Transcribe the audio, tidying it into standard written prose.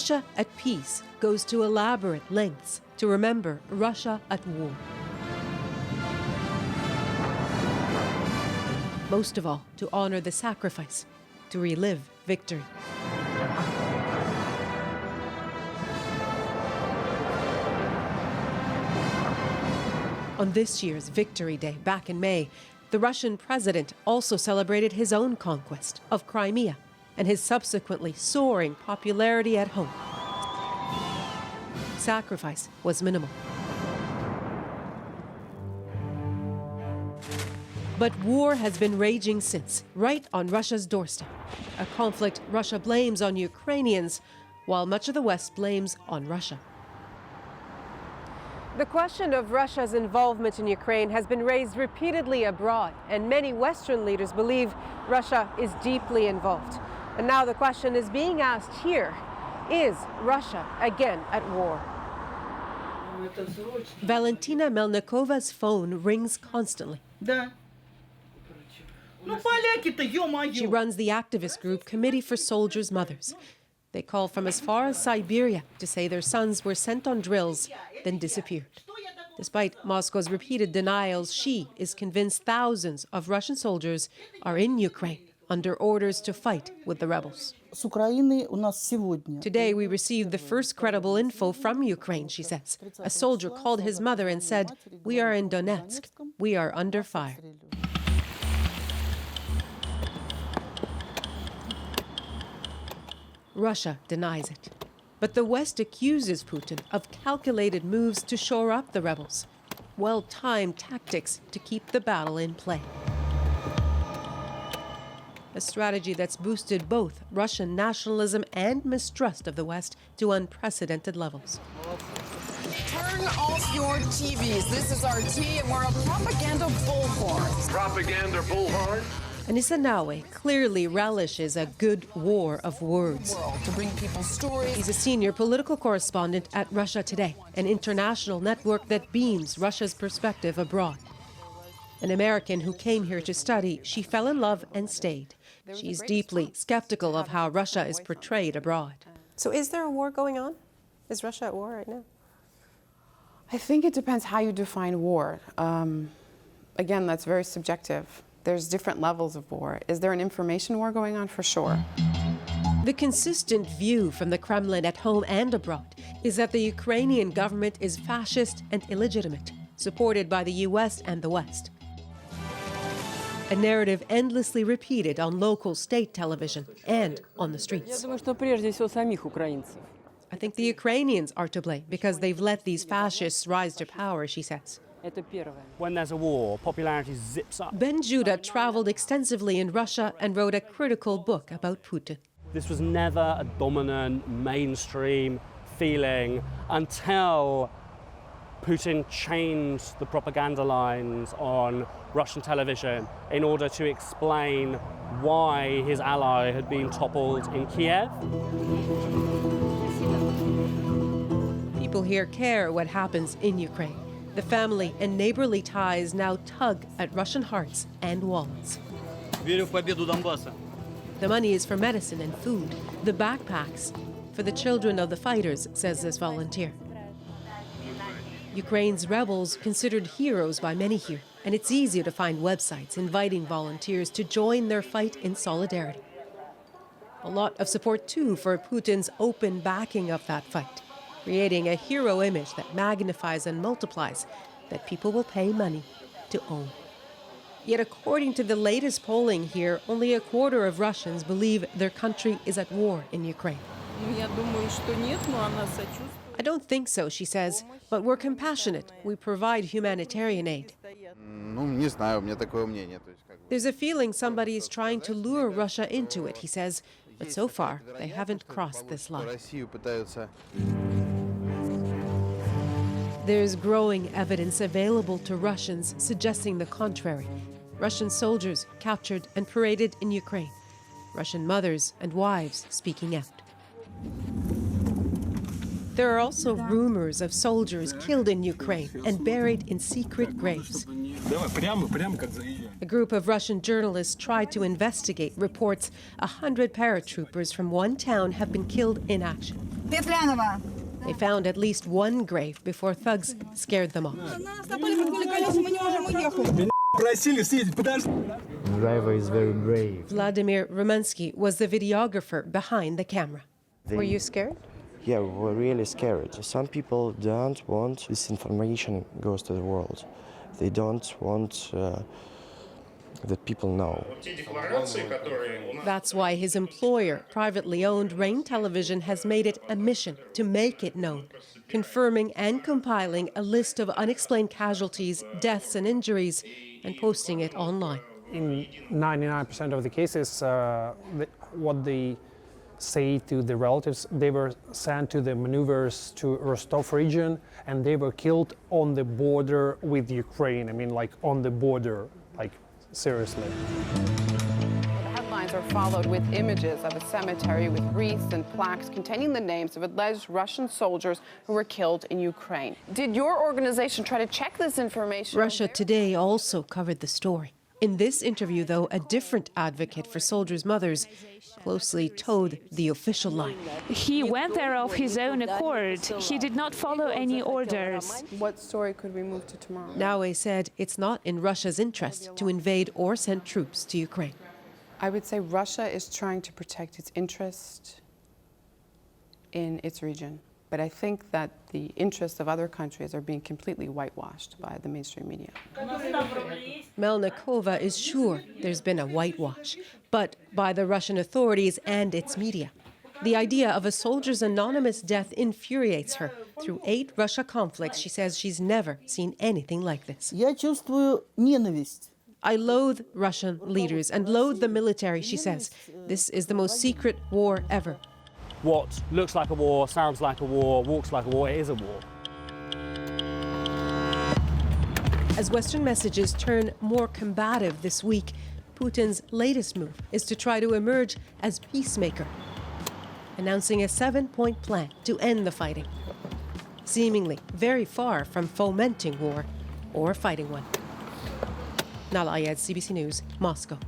Russia at peace goes to elaborate lengths to remember Russia at war. Most of all, to honor the sacrifice, to relive victory. On this year's Victory Day back in May, the Russian president also celebrated his own conquest of Crimea and his subsequently soaring popularity at home. Sacrifice was minimal. But war has been raging since, right on Russia's doorstep. A conflict Russia blames on Ukrainians, while much of the West blames on Russia. The question of Russia's involvement in Ukraine has been raised repeatedly abroad, and many Western leaders believe Russia is deeply involved. And now the question is being asked here, is Russia again at war? Valentina Melnikova's phone rings constantly. She runs the activist group Committee for Soldiers' Mothers. They call from as far as Siberia to say their sons were sent on drills, then disappeared. Despite Moscow's repeated denials, she is convinced thousands of Russian soldiers are in Ukraine under orders to fight with the rebels. Today we received the first credible info from Ukraine, she says. A soldier called his mother and said, "We are in Donetsk. We are under fire." Russia denies it. But the West accuses Putin of calculated moves to shore up the rebels, well-timed tactics to keep the battle in play. A strategy that's boosted both Russian nationalism and mistrust of the West to unprecedented levels. Turn off your TVs. This is RT, and we're a propaganda bullhorn. Propaganda bullhorn? Anissa Nawe clearly relishes a good war of words. To bring people stories. He's a senior political correspondent at Russia Today, an international network that beams Russia's perspective abroad. An American who came here to study, she fell in love and stayed. She's deeply skeptical of how Russia is portrayed abroad. So is there a war going on? Is Russia at war right now? I think it depends how you define war. Again, that's very subjective. There's different levels of war. Is there an information war going on? For sure. The consistent view from the Kremlin at home and abroad is that the Ukrainian government is fascist and illegitimate, supported by the US and the West. A narrative endlessly repeated on local state television and on the streets. I think the Ukrainians are to blame because they've let these fascists rise to power, she says. When there's a war, popularity zips up. Ben Judah traveled extensively in Russia and wrote a critical book about Putin. This was never a dominant, mainstream feeling until Putin changed the propaganda lines on Russian television in order to explain why his ally had been toppled in Kiev. People here care what happens in Ukraine. The family and neighborly ties now tug at Russian hearts and wallets. The money is for medicine and food, the backpacks for the children of the fighters, says this volunteer. Ukraine's rebels considered heroes by many here, and it's easier to find websites inviting volunteers to join their fight in solidarity. A lot of support, too, for Putin's open backing of that fight, creating a hero image that magnifies and multiplies, that people will pay money to own. Yet according to the latest polling here, only a quarter of Russians believe their country is at war in Ukraine. I don't think so, she says, but we're compassionate. We provide humanitarian aid. There's a feeling somebody is trying to lure Russia into it, he says, but so far they haven't crossed this line. There's growing evidence available to Russians suggesting the contrary. Russian soldiers captured and paraded in Ukraine. Russian mothers and wives speaking out. There are also rumors of soldiers killed in Ukraine and buried in secret graves. A group of Russian journalists tried to investigate reports 100 paratroopers from one town have been killed in action. They found at least one grave before thugs scared them off. The driver is very brave. Vladimir Putin was the videographer behind the camera. Were you scared? Yeah, we're really scared. Some people don't want this information goes to the world. They don't want that people know. That's why his employer, privately owned Rain Television, has made it a mission to make it known, confirming and compiling a list of unexplained casualties, deaths and injuries, and posting it online. In 99% of the cases, what they say to the relatives, they were sent to the maneuvers to Rostov region, and they were killed on the border with Ukraine. I mean, like on the border, like seriously. The headlines are followed with images of a cemetery with wreaths and plaques containing the names of alleged Russian soldiers who were killed in Ukraine. Did your organization try to check this information? Russia Today also covered the story. In this interview, though, a different advocate for soldiers' mothers closely towed the official line. He went there of his own accord. He did not follow any orders. What story could we move to tomorrow? Nahlah said it's not in Russia's interest to invade or send troops to Ukraine. I would say Russia is trying to protect its interest in its region. But I think that the interests of other countries are being completely whitewashed by the mainstream media. Melnikova is sure there's been a whitewash, but by the Russian authorities and its media. The idea of a soldier's anonymous death infuriates her. Through 8 Russia conflicts, she says she's never seen anything like this. Я чувствую ненависть. I loathe Russian leaders and loathe the military, she says. This is the most secret war ever. What looks like a war, sounds like a war, walks like a war, it is a war. As Western messages turn more combative this week, Putin's latest move is to try to emerge as peacemaker, announcing a 7-point plan to end the fighting, seemingly very far from fomenting war or fighting one. Nahlah, CBC News, Moscow.